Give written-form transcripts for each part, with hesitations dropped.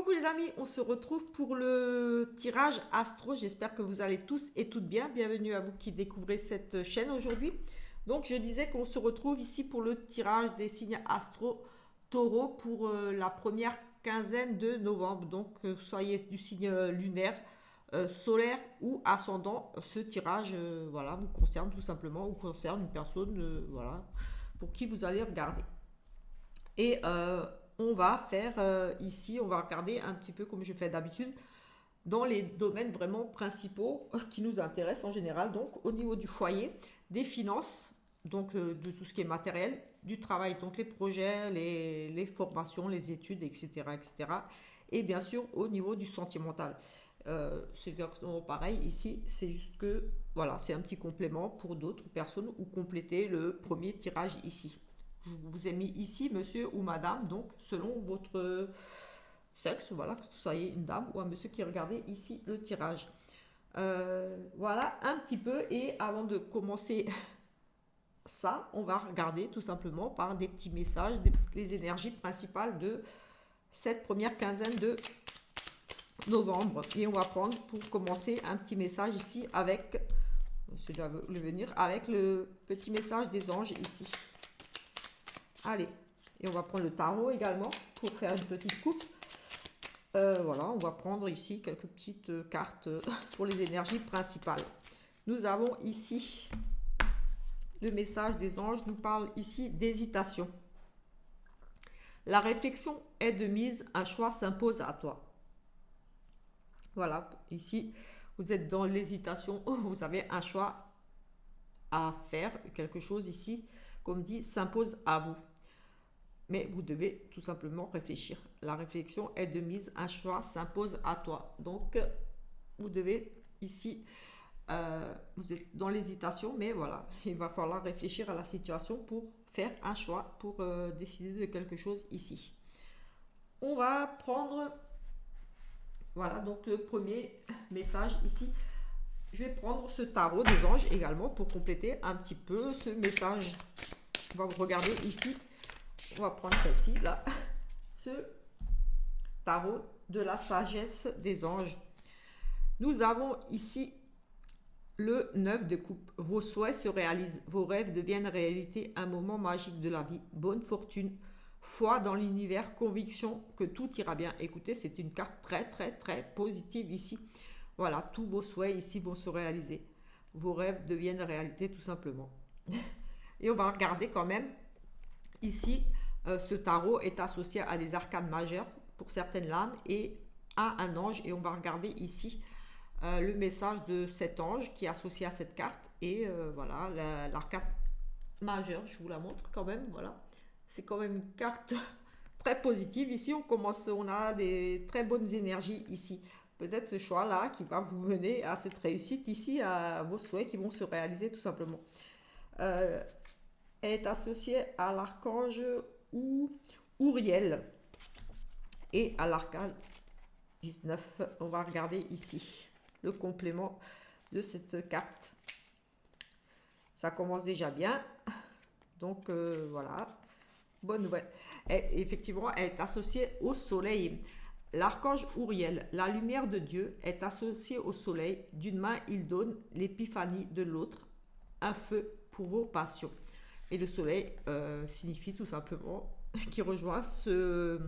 Coucou les amis, on se retrouve pour le tirage astro. J'espère que vous allez tous et toutes bien. Bienvenue à vous qui découvrez cette chaîne aujourd'hui. Donc je disais qu'on se retrouve ici pour le tirage des signes astro taureau pour la première quinzaine de novembre. Donc soyez du signe lunaire, solaire ou ascendant. Ce tirage voilà, vous concerne tout simplement ou concerne une personne voilà, pour qui vous allez regarder. Et on va faire ici, on va regarder un petit peu comme je fais d'habitude, dans les domaines vraiment principaux qui nous intéressent en général. Donc au niveau du foyer, des finances, donc de tout ce qui est matériel, du travail, donc les projets, les formations, les études, etc., etc. Et bien sûr au niveau du sentimental. C'est exactement pareil ici, c'est juste que voilà, c'est un petit complément pour d'autres personnes ou compléter le premier tirage ici. Je vous ai mis ici monsieur ou madame, donc selon votre sexe, voilà, que vous soyez une dame ou un monsieur qui regardait ici le tirage. Voilà un petit peu, et avant de commencer ça, on va regarder tout simplement par des petits messages les énergies principales de cette première quinzaine de novembre. Et on va prendre pour commencer un petit message ici avec, monsieur doit le venir, avec le petit message des anges ici. Allez, et on va prendre le tarot également pour faire une petite coupe. Voilà, on va prendre ici quelques petites cartes pour les énergies principales. Nous avons ici le message des anges, nous parle ici d'hésitation. La réflexion est de mise, un choix s'impose à toi. Voilà, ici, vous êtes dans l'hésitation, vous avez un choix à faire, quelque chose ici, comme dit, s'impose à vous. Mais vous devez tout simplement réfléchir. La réflexion est de mise, un choix s'impose à toi. Donc, vous devez ici, vous êtes dans l'hésitation, mais voilà, il va falloir réfléchir à la situation pour faire un choix, pour décider de quelque chose ici. On va prendre, voilà, donc le premier message ici. Je vais prendre ce tarot des anges également pour compléter un petit peu ce message. On va regarder ici. On va prendre celle-ci, là, ce tarot de la sagesse des anges. Nous avons ici le 9 de coupe. Vos souhaits se réalisent, vos rêves deviennent réalité, un moment magique de la vie. Bonne fortune, foi dans l'univers, conviction que tout ira bien. Écoutez, c'est une carte très, très, très positive ici. Voilà, tous vos souhaits ici vont se réaliser. Vos rêves deviennent réalité, tout simplement. Et on va regarder quand même ici. Ce tarot est associé à des arcanes majeures pour certaines lames et à un ange. Et on va regarder ici le message de cet ange qui est associé à cette carte. Et voilà, l'arcane majeure, je vous la montre quand même. Voilà, c'est quand même une carte très positive. Ici, on a des très bonnes énergies ici. Peut-être ce choix-là qui va vous mener à cette réussite ici, à vos souhaits qui vont se réaliser tout simplement. Est associé à l'archange ou Uriel et à l'arcane 19. On va regarder ici le complément de cette carte. Ça commence déjà bien, donc voilà, bonne nouvelle. Et effectivement, elle est associée au soleil. L'archange Uriel, la lumière de Dieu, est associée au soleil. D'une main, il donne l'épiphanie, de l'autre, un feu pour vos passions. Et le soleil signifie tout simplement, qui rejoint ce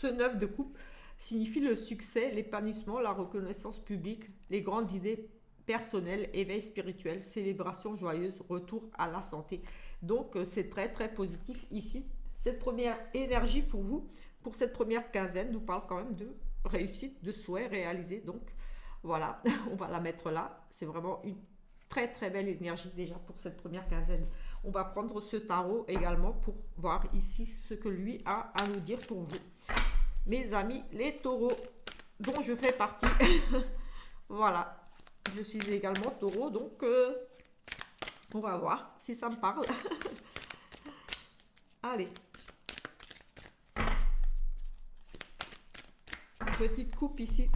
9 de coupe, signifie le succès, l'épanouissement, la reconnaissance publique, les grandes idées personnelles, éveil spirituel, célébration joyeuse, retour à la santé. Donc c'est très très positif ici. Cette première énergie pour vous, pour cette première quinzaine, nous parle quand même de réussite, de souhaits réalisés. Donc voilà, on va la mettre là. C'est vraiment une très très belle énergie déjà pour cette première quinzaine. On va prendre ce tarot également pour voir ici ce que lui a à nous dire pour vous. Mes amis les taureaux, dont je fais partie. Voilà, je suis également taureau, donc on va voir si ça me parle. Allez. Petite coupe ici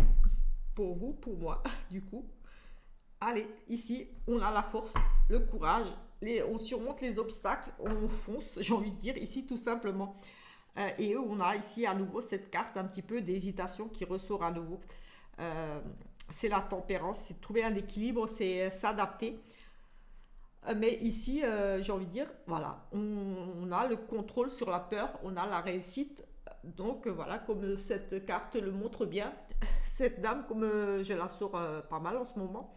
pour vous, pour moi, du coup. Allez, ici, on a la force, le courage, on surmonte les obstacles, on fonce, j'ai envie de dire, ici, tout simplement. Et on a ici à nouveau cette carte un petit peu d'hésitation qui ressort à nouveau. C'est la tempérance, c'est trouver un équilibre, c'est s'adapter. Mais ici, j'ai envie de dire, voilà, on a le contrôle sur la peur, on a la réussite. Donc voilà, comme cette carte le montre bien, cette dame, comme je la sors pas mal en ce moment,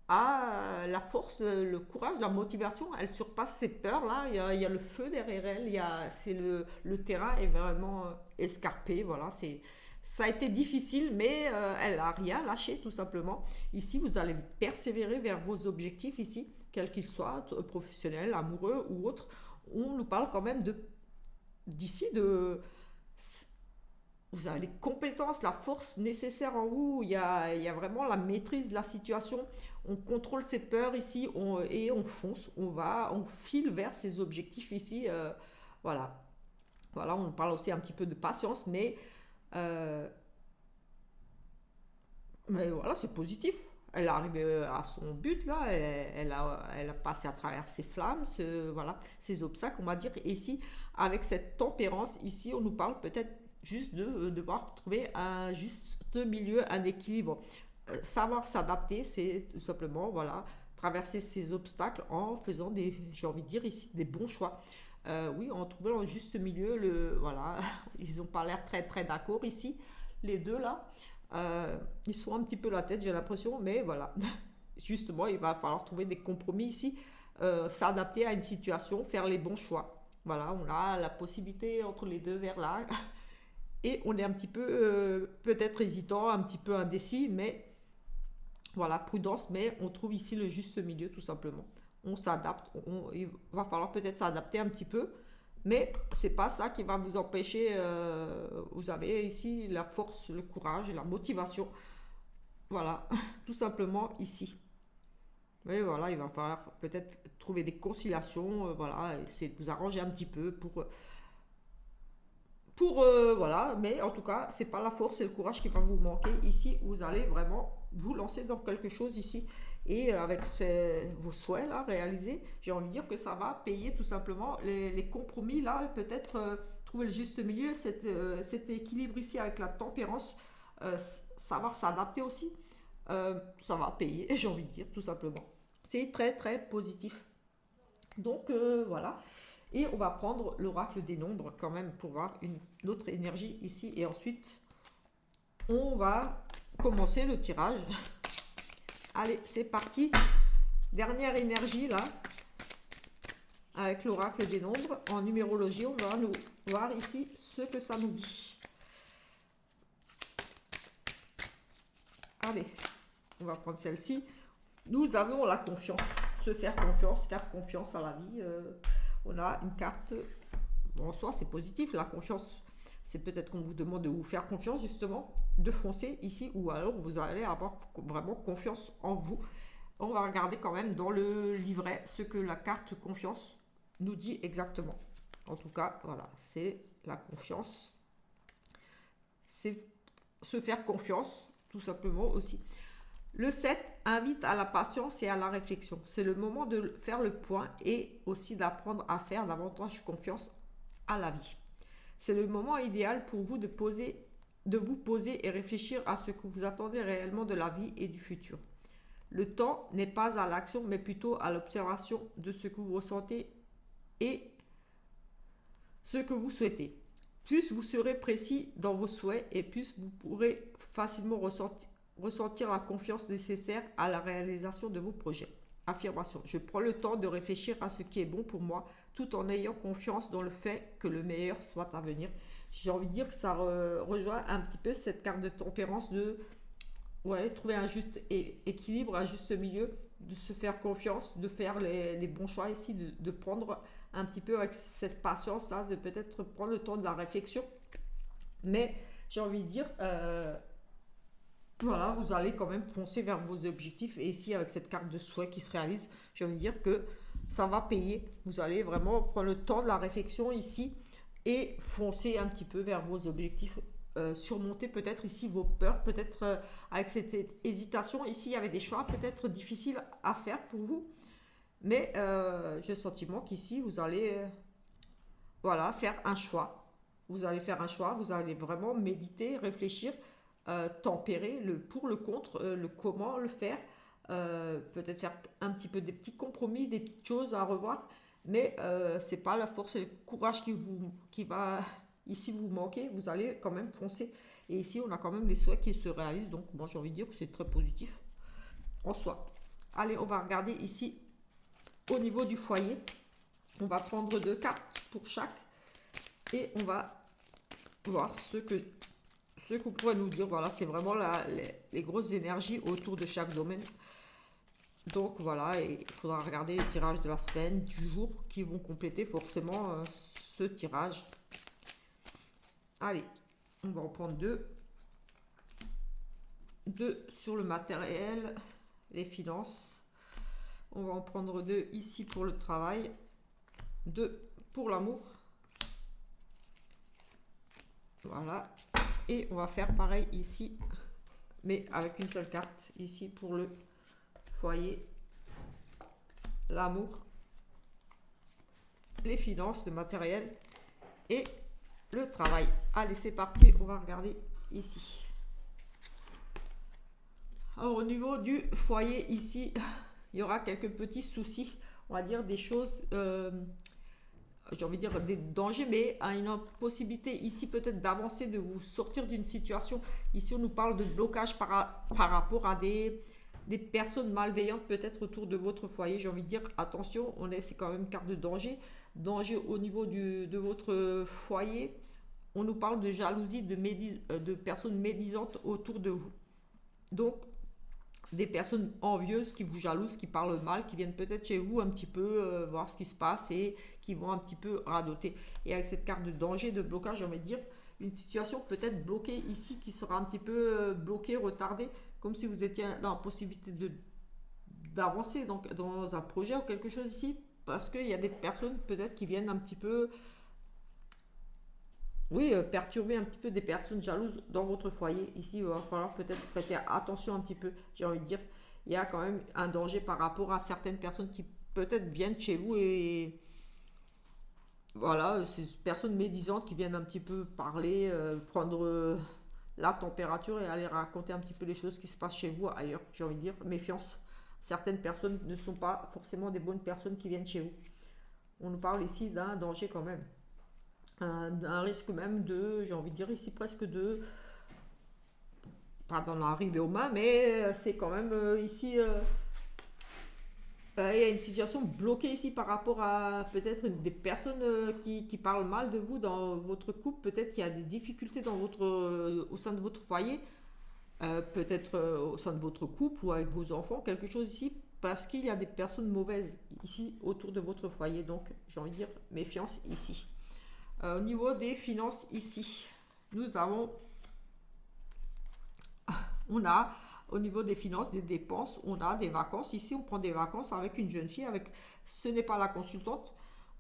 a la force, le courage, la motivation, elle surpasse ses peurs là, il y a le feu derrière elle, c'est le terrain est vraiment escarpé, voilà, ça a été difficile, mais elle n'a rien lâché tout simplement. Ici, vous allez persévérer vers vos objectifs ici, quels qu'ils soient, professionnels, amoureux ou autres. On nous parle quand même d'ici de vous avez les compétences, la force nécessaire en vous. Il y a vraiment la maîtrise de la situation. On contrôle ses peurs ici et on fonce. On file vers ses objectifs ici. Voilà. Voilà, on parle aussi un petit peu de patience, euh, mais voilà, c'est positif. Elle arrive à son but là, elle a passé à travers ses flammes, voilà, ses obstacles, on va dire. Et ici, avec cette tempérance, ici, on nous parle peut-être juste de devoir trouver un juste milieu, un équilibre. Savoir s'adapter, c'est tout simplement, voilà, traverser ces obstacles en faisant j'ai envie de dire ici, des bons choix. Oui, en trouvant le juste milieu, voilà, ils n'ont pas l'air très très d'accord ici, les deux là. Ils sont un petit peu la tête, j'ai l'impression, mais voilà. Justement, il va falloir trouver des compromis ici, s'adapter à une situation, faire les bons choix. Voilà, on a la possibilité entre les deux vers là. Et on est un petit peu, peut-être hésitant, un petit peu indécis, mais voilà, prudence, mais on trouve ici le juste milieu tout simplement. On s'adapte, il va falloir peut-être s'adapter un petit peu, mais c'est pas ça qui va vous empêcher. Vous avez ici la force, le courage et la motivation. Voilà, tout simplement ici. Mais voilà, il va falloir peut-être trouver des conciliations, voilà, essayer de vous arranger un petit peu voilà, mais en tout cas, c'est pas la force et le courage qui va vous manquer ici. Vous allez vraiment vous lancer dans quelque chose ici. Et avec vos souhaits là réalisés, j'ai envie de dire que ça va payer tout simplement les compromis là, peut-être trouver le juste milieu, cet équilibre ici avec la tempérance, savoir s'adapter aussi, ça va payer, j'ai envie de dire tout simplement. C'est très très positif. Donc voilà. Et on va prendre l'oracle des nombres quand même pour voir une autre énergie ici. Et ensuite, on va commencer le tirage. Allez, c'est parti. Dernière énergie là, avec l'oracle des nombres. En numérologie, on va nous voir ici ce que ça nous dit. Allez, on va prendre celle-ci. Nous avons la confiance. Se faire confiance à la vie. On a une carte, bon, en soi c'est positif, la confiance, c'est peut-être qu'on vous demande de vous faire confiance justement, de foncer ici, ou alors vous allez avoir vraiment confiance en vous. On va regarder quand même dans le livret ce que la carte confiance nous dit exactement. En tout cas, voilà, c'est la confiance, c'est se faire confiance, tout simplement aussi. Le 7 invite à la patience et à la réflexion. C'est le moment de faire le point et aussi d'apprendre à faire davantage confiance à la vie. C'est le moment idéal pour vous de vous poser et réfléchir à ce que vous attendez réellement de la vie et du futur. Le temps n'est pas à l'action, mais plutôt à l'observation de ce que vous ressentez et ce que vous souhaitez. Plus vous serez précis dans vos souhaits et plus vous pourrez facilement ressentir la confiance nécessaire à la réalisation de vos projets. Affirmation. Je prends le temps de réfléchir à ce qui est bon pour moi tout en ayant confiance dans le fait que le meilleur soit à venir. J'ai envie de dire que ça rejoint un petit peu cette carte de tempérance de trouver un juste équilibre, un juste milieu, de se faire confiance, de faire les bons choix ici, de prendre un petit peu avec cette patience là, de peut-être prendre le temps de la réflexion. Mais j'ai envie de dire voilà, vous allez quand même foncer vers vos objectifs. Et ici, avec cette carte de souhait qui se réalise, j'ai envie de dire que ça va payer. Vous allez vraiment prendre le temps de la réflexion ici et foncer un petit peu vers vos objectifs. Surmonter peut-être ici vos peurs, peut-être avec cette hésitation. Ici, il y avait des choix peut-être difficiles à faire pour vous. Mais j'ai le sentiment qu'ici, vous allez voilà, faire un choix. vous allez faire un choix, vous allez vraiment méditer, réfléchir, tempérer le pour, le contre, le comment le faire, peut-être faire un petit peu des petits compromis, des petites choses à revoir, mais c'est pas la force et le courage qui va ici vous manquer, vous allez quand même foncer. Et ici, on a quand même les souhaits qui se réalisent, donc moi j'ai envie de dire que c'est très positif en soi. Allez, on va regarder ici au niveau du foyer. On va prendre 2 cartes pour chaque et on va voir ce qu'on pourrait nous dire. Voilà, c'est vraiment les grosses énergies autour de chaque domaine. Donc voilà, et il faudra regarder les tirages de la semaine, du jour, qui vont compléter forcément ce tirage. Allez, on va en prendre 2. 2 sur le matériel, les finances. On va en prendre 2 ici pour le travail. 2 pour l'amour. Voilà. Et on va faire pareil ici, mais avec une seule carte. Ici pour le foyer, l'amour, les finances, le matériel et le travail. Allez, c'est parti. On va regarder ici. Alors, au niveau du foyer, ici, il y aura quelques petits soucis. On va dire des choses... j'ai envie de dire des dangers, mais une possibilité ici peut-être d'avancer, de vous sortir d'une situation. Ici, on nous parle de blocage par rapport à des personnes malveillantes peut-être autour de votre foyer. J'ai envie de dire, attention, c'est quand même une carte de danger. Danger au niveau de votre foyer. On nous parle de jalousie, de personnes médisantes autour de vous. Donc, des personnes envieuses qui vous jalousent, qui parlent mal, qui viennent peut-être chez vous un petit peu voir ce qui se passe et qui vont un petit peu radoter. Et avec cette carte de danger, de blocage, j'ai envie de dire, une situation peut-être bloquée ici qui sera un petit peu bloquée, retardée, comme si vous étiez dans la possibilité d'avancer dans un projet ou quelque chose ici, parce qu'il y a des personnes peut-être qui viennent un petit peu... Oui, perturber un petit peu des personnes jalouses dans votre foyer. Ici, il va falloir peut-être prêter attention un petit peu. J'ai envie de dire, il y a quand même un danger par rapport à certaines personnes qui peut-être viennent chez vous et voilà, ces personnes médisantes qui viennent un petit peu parler, prendre la température et aller raconter un petit peu les choses qui se passent chez vous ailleurs. J'ai envie de dire, méfiance. Certaines personnes ne sont pas forcément des bonnes personnes qui viennent chez vous. On nous parle ici d'un danger quand même. Un risque même j'ai envie de dire ici presque pas d'en arriver aux mains, mais c'est quand même ici, il y a une situation bloquée ici par rapport à peut-être des personnes qui parlent mal de vous dans votre couple, peut-être qu'il y a des difficultés au sein de votre foyer, peut-être au sein de votre couple ou avec vos enfants, quelque chose ici, parce qu'il y a des personnes mauvaises ici autour de votre foyer, donc j'ai envie de dire méfiance ici. Au niveau des finances ici, on a au niveau des finances, des dépenses, on a des vacances. Ici, on prend des vacances avec une jeune fille. Ce n'est pas la consultante,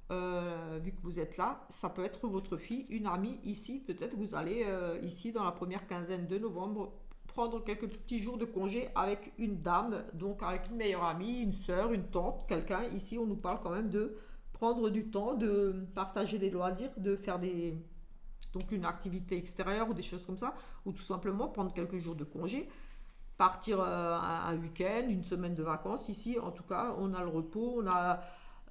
vu que vous êtes là. Ça peut être votre fille, une amie. Ici, peut-être vous allez, ici, dans la première quinzaine de novembre, prendre quelques petits jours de congé avec une dame, donc avec une meilleure amie, une sœur, une tante, quelqu'un. Ici, on nous parle quand même de prendre du temps, de partager des loisirs, de faire donc une activité extérieure ou des choses comme ça, ou tout simplement prendre quelques jours de congé, partir un week-end, une semaine de vacances. Ici, en tout cas, on a le repos, on a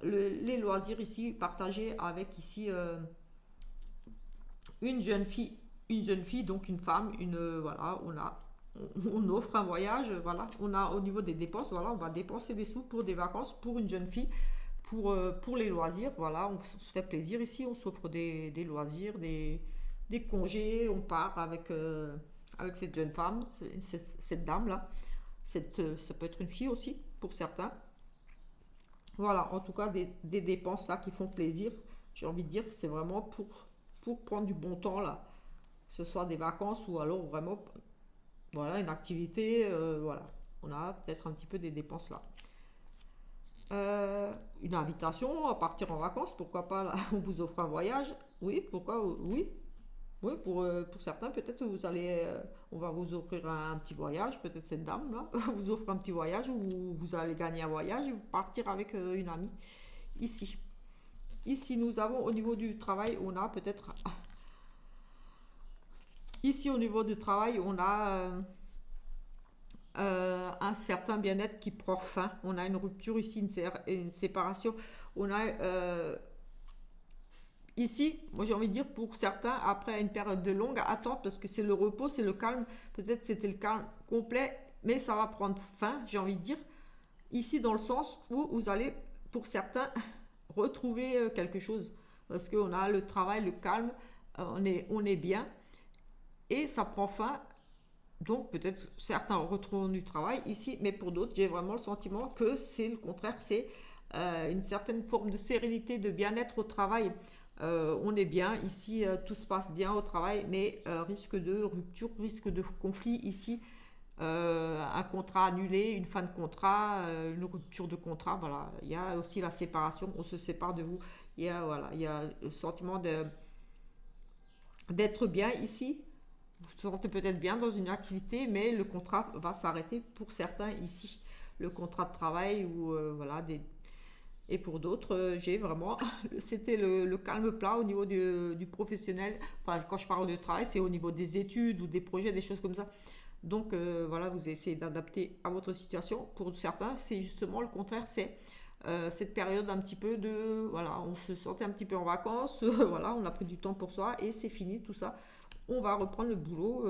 les loisirs ici partagés avec ici une jeune fille, donc une femme, voilà, on offre un voyage, voilà, on a au niveau des dépenses, voilà, on va dépenser des sous pour des vacances pour une jeune fille. Pour les loisirs, voilà, on se fait plaisir ici, on s'offre des loisirs, des congés, on part avec cette jeune femme, cette dame-là. Ça peut être une fille aussi, pour certains. Voilà, en tout cas, des dépenses là qui font plaisir. J'ai envie de dire que c'est vraiment pour prendre du bon temps là. Que ce soit des vacances ou alors vraiment, voilà, une activité, voilà. On a peut-être un petit peu des dépenses là. Une invitation à partir en vacances, pourquoi pas là, on vous offre un voyage, oui, pourquoi, oui, pour certains peut-être on va vous offrir un petit voyage, peut-être cette dame là vous offre un petit voyage ou vous allez gagner un voyage et vous partir avec une amie ici. Ici nous avons au niveau du travail, on a peut-être Ici, au niveau du travail, on a un certain bien-être qui prend fin. On a une rupture ici, une séparation. On a ici, moi j'ai envie de dire pour certains, après une période de longue attente, parce que c'est le repos, c'est le calme, peut-être c'était le calme complet, mais ça va prendre fin, j'ai envie de dire. Ici, dans le sens où vous allez, pour certains, retrouver quelque chose. Parce qu'on a le travail, le calme, on est bien, et ça prend fin. Donc peut-être certains retrouvent du travail ici, mais pour d'autres, j'ai vraiment le sentiment que c'est le contraire, c'est une certaine forme de sérénité, de bien-être au travail. On est bien ici, tout se passe bien au travail, mais risque de rupture, risque de conflit ici, un contrat annulé, une fin de contrat, une rupture de contrat, voilà. Il y a aussi la séparation, on se sépare de vous. Il y a, voilà, il y a le sentiment d'être bien ici. Vous vous sentez peut-être bien dans une activité, mais le contrat va s'arrêter pour certains ici. Le contrat de travail ou voilà, et pour d'autres, j'ai vraiment, c'était le calme plat au niveau du professionnel. Enfin, quand je parle de travail, c'est au niveau des études ou des projets, des choses comme ça. Donc voilà, vous essayez d'adapter à votre situation. Pour certains, c'est justement le contraire, c'est cette période un petit peu de, voilà, on se sentait un petit peu en vacances, voilà, on a pris du temps pour soi et c'est fini tout ça. On va reprendre le boulot,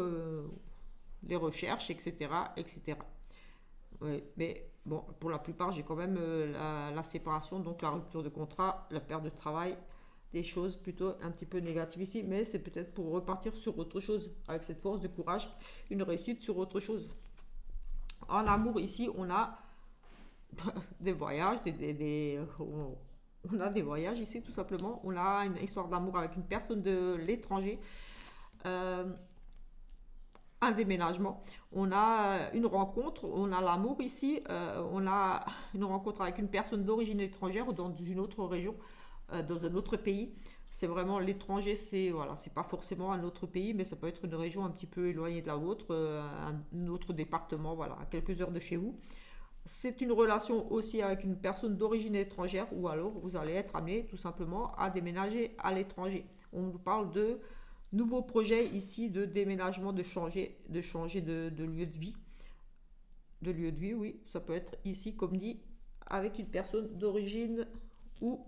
les recherches, etc., etc. Ouais, mais bon, pour la plupart, j'ai quand même la séparation, donc la rupture de contrat, la perte de travail, des choses plutôt un petit peu négatives ici, mais c'est peut-être pour repartir sur autre chose, avec cette force de courage, une réussite sur autre chose. En amour, ici, on a des voyages, on a des voyages ici, tout simplement. On a une histoire d'amour avec une personne de l'étranger. Euh, un déménagement, on a une rencontre, on a l'amour ici, on a une rencontre avec une personne d'origine étrangère ou dans une autre région, dans un autre pays. C'est vraiment l'étranger, c'est voilà, c'est pas forcément un autre pays, mais ça peut être une région un petit peu éloignée de la vôtre, un autre département, voilà, à quelques heures de chez vous. C'est une relation aussi avec une personne d'origine étrangère ou alors vous allez être amené tout simplement à déménager à l'étranger. On vous parle de nouveaux projets ici de déménagement, de lieu de vie. De lieu de vie, oui, ça peut être ici, comme dit, avec une personne d'origine ou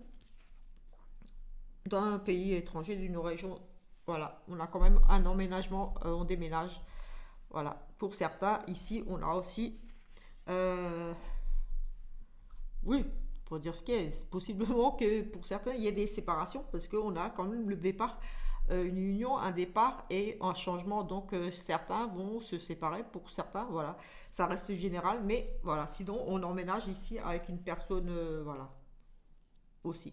d'un pays étranger, d'une région. Voilà, on a quand même un emménagement, on déménage. Voilà, pour certains, ici, on a aussi oui, faut dire ce qu'il y a. C'est possiblement que pour certains, il y ait des séparations parce qu'on a quand même le départ, une union, un départ et un changement. Donc certains vont se séparer, pour certains, voilà, ça reste général, mais voilà, sinon on emménage ici avec une personne, voilà, aussi.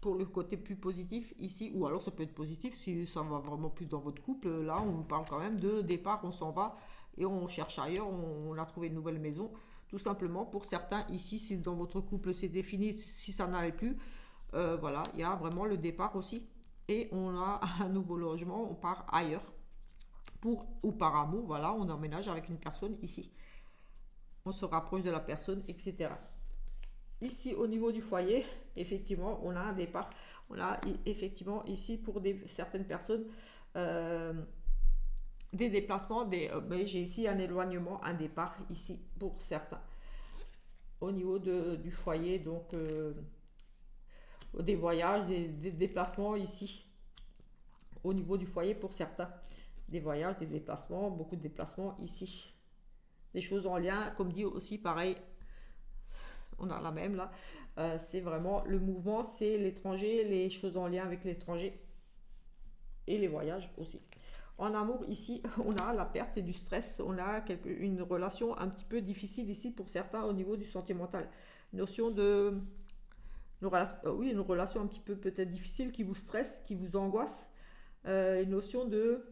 Pour le côté plus positif ici, ou alors ça peut être positif si ça va vraiment plus dans votre couple, là on parle quand même de départ, on s'en va et on cherche ailleurs, on a trouvé une nouvelle maison. Tout simplement pour certains ici, si dans votre couple c'est défini, si ça n'allait plus, voilà, il y a vraiment le départ aussi. Et on a un nouveau logement, on part ailleurs. Pour ou par amour, voilà, on emménage avec une personne ici. On se rapproche de la personne, etc. Ici, au niveau du foyer, effectivement, on a un départ. On a effectivement ici pour certaines personnes euh, des déplacements, mais j'ai ici un éloignement, un départ ici pour certains. Au niveau du foyer, donc des voyages, des déplacements ici. Au niveau du foyer pour certains, des voyages, des déplacements, beaucoup de déplacements ici. Des choses en lien, comme dit aussi, pareil, on a la même là. C'est vraiment le mouvement, c'est l'étranger, les choses en lien avec l'étranger et les voyages aussi. En amour, ici, on a la perte et du stress. On a une relation un petit peu difficile ici pour certains au niveau du sentimental. Notion de... oui, une relation un petit peu peut-être difficile qui vous stresse, qui vous angoisse. Une notion de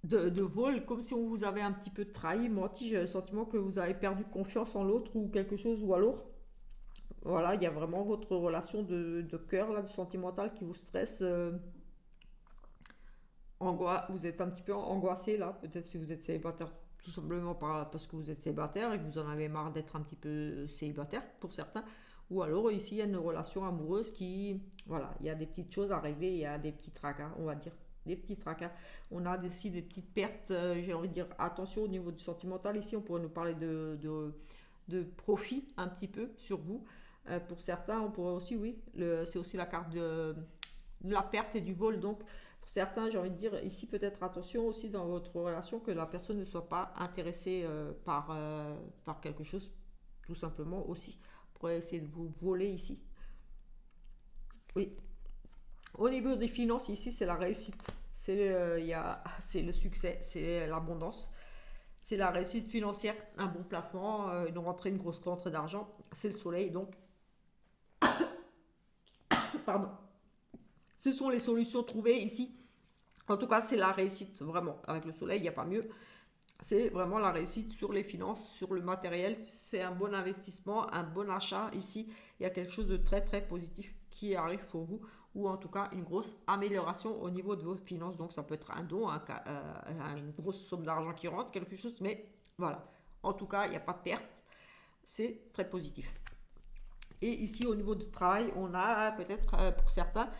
vol, comme si on vous avait un petit peu trahi, menti. J'ai le sentiment que vous avez perdu confiance en l'autre ou quelque chose, ou alors voilà, il y a vraiment votre relation de cœur, là, de sentimental qui vous stresse. Vous êtes un petit peu angoissé là, peut-être si vous êtes célibataire, tout simplement parce que vous êtes célibataire et que vous en avez marre d'être un petit peu célibataire pour certains, Ou alors ici, il y a une relation amoureuse qui, voilà, il y a des petites choses à régler, il y a des petits tracas, on va dire. Des petits tracas. On a aussi des petites pertes, j'ai envie de dire, attention au niveau du sentimental. Ici, on pourrait nous parler de profit un petit peu sur vous. Pour certains, on pourrait aussi, oui, c'est aussi la carte de la perte et du vol. Donc, pour certains, j'ai envie de dire ici, peut-être attention aussi dans votre relation que la personne ne soit pas intéressée par quelque chose, tout simplement aussi. On pourrait essayer de vous voler ici. Oui. Au niveau des finances, ici, c'est la réussite. C'est le succès, c'est l'abondance. C'est la réussite financière, un bon placement, une grosse rentrée d'argent. C'est le soleil, donc, pardon. Ce sont les solutions trouvées ici. En tout cas, c'est la réussite, vraiment. Avec le soleil, il n'y a pas mieux. C'est vraiment la réussite sur les finances, sur le matériel. C'est un bon investissement, un bon achat. Ici, il y a quelque chose de très, très positif qui arrive pour vous. Ou en tout cas, une grosse amélioration au niveau de vos finances. Donc, ça peut être un don, une grosse somme d'argent qui rentre, quelque chose. Mais voilà. En tout cas, il n'y a pas de perte. C'est très positif. Et ici, au niveau du travail, on a peut-être pour certains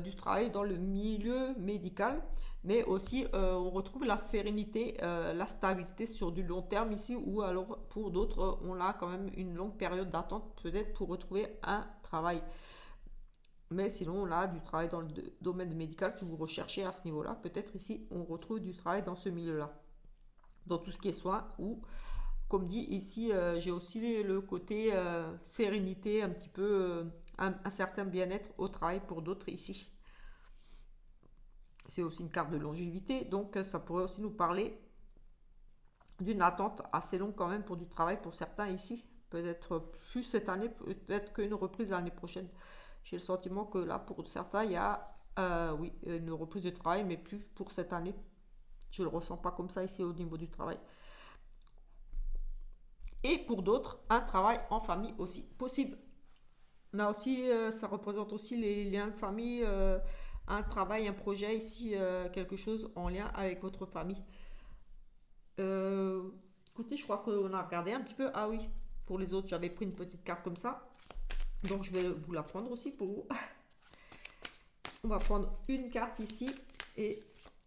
du travail dans le milieu médical, mais aussi on retrouve la sérénité, la stabilité sur du long terme ici, ou alors pour d'autres, on a quand même une longue période d'attente peut-être pour retrouver un travail. Mais sinon, on a du travail dans le domaine médical, si vous recherchez à ce niveau-là, peut-être ici, on retrouve du travail dans ce milieu-là, dans tout ce qui est soins ou comme dit ici, j'ai aussi le côté sérénité, un petit peu un certain bien-être au travail pour d'autres ici. C'est aussi une carte de longévité, donc ça pourrait aussi nous parler d'une attente assez longue quand même pour du travail pour certains ici. Peut-être plus cette année, peut-être qu'une reprise l'année prochaine. J'ai le sentiment que là, pour certains, il y a oui, une reprise de travail, mais plus pour cette année. Je ne le ressens pas comme ça ici au niveau du travail. Et pour d'autres, un travail en famille aussi possible. On a aussi, ça représente aussi les liens de famille, un travail, un projet ici, quelque chose en lien avec votre famille. Euh, Écoutez, je crois qu'on a regardé un petit peu. Ah oui, pour les autres, j'avais pris une petite carte comme ça. Donc je vais vous la prendre aussi pour vous. On va prendre une carte ici et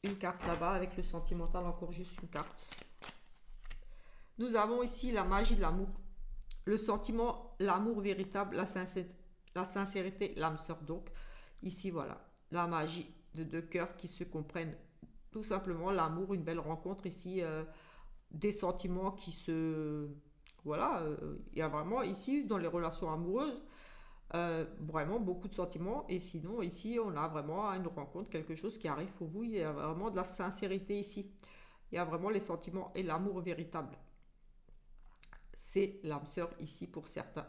une carte là-bas avec le sentimental, encore juste une carte. Nous avons ici la magie de l'amour, le sentiment, l'amour véritable, la sincérité, l'âme sœur. Donc, ici, voilà, la magie de deux cœurs qui se comprennent. Tout simplement, l'amour, une belle rencontre ici, des sentiments qui se... Voilà, il y a vraiment ici, dans les relations amoureuses, vraiment beaucoup de sentiments. Et sinon, ici, on a vraiment une rencontre, quelque chose qui arrive pour vous. Il y a vraiment de la sincérité ici. Il y a vraiment les sentiments et l'amour véritable. C'est l'âme sœur ici pour certains.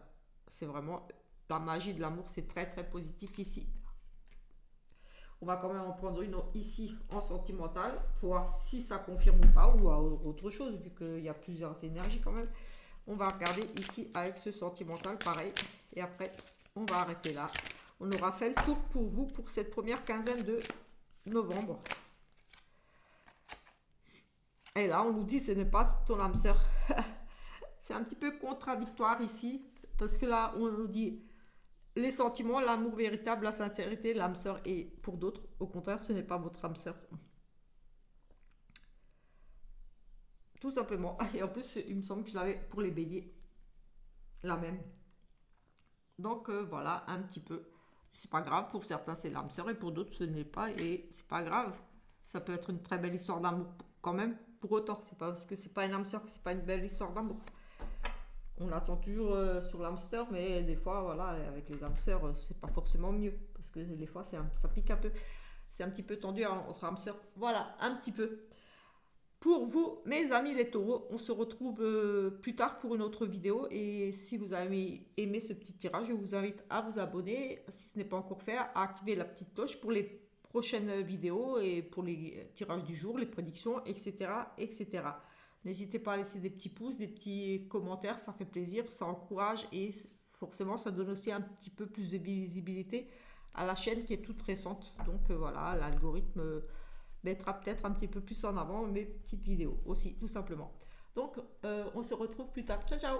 C'est vraiment la magie de l'amour, c'est très très positif ici. On va quand même en prendre une ici en sentimental pour voir si ça confirme ou pas, ou autre chose, vu qu'il y a plusieurs énergies quand même. On va regarder ici avec ce sentimental, pareil. Et après, on va arrêter là. On aura fait le tour pour vous pour cette première quinzaine de novembre. Et là, on nous dit ce n'est pas ton âme sœur. C'est un petit peu contradictoire ici, parce que là, on nous dit les sentiments, l'amour véritable, la sincérité, l'âme sœur, et pour d'autres, au contraire, ce n'est pas votre âme sœur. Tout simplement. Et en plus, il me semble que je l'avais pour les béliers, la même. Donc voilà, un petit peu. C'est pas grave, pour certains c'est l'âme sœur, et pour d'autres ce n'est pas, et c'est pas grave. Ça peut être une très belle histoire d'amour quand même, pour autant. C'est pas parce que c'est pas une âme sœur que c'est pas une belle histoire d'amour. On attend toujours sur l'hamster, mais des fois, voilà, avec les hamsters, c'est pas forcément mieux. Parce que des fois, ça pique un peu. C'est un petit peu tendu entre hamsters. Voilà, un petit peu. Pour vous, mes amis les taureaux, on se retrouve plus tard pour une autre vidéo. Et si vous avez aimé ce petit tirage, je vous invite à vous abonner, si ce n'est pas encore fait, à activer la petite cloche pour les prochaines vidéos et pour les tirages du jour, les prédictions, etc., etc. N'hésitez pas à laisser des petits pouces, des petits commentaires, ça fait plaisir, ça encourage et forcément ça donne aussi un petit peu plus de visibilité à la chaîne qui est toute récente. Donc voilà, l'algorithme mettra peut-être un petit peu plus en avant mes petites vidéos aussi, tout simplement. Donc on se retrouve plus tard. Ciao, ciao!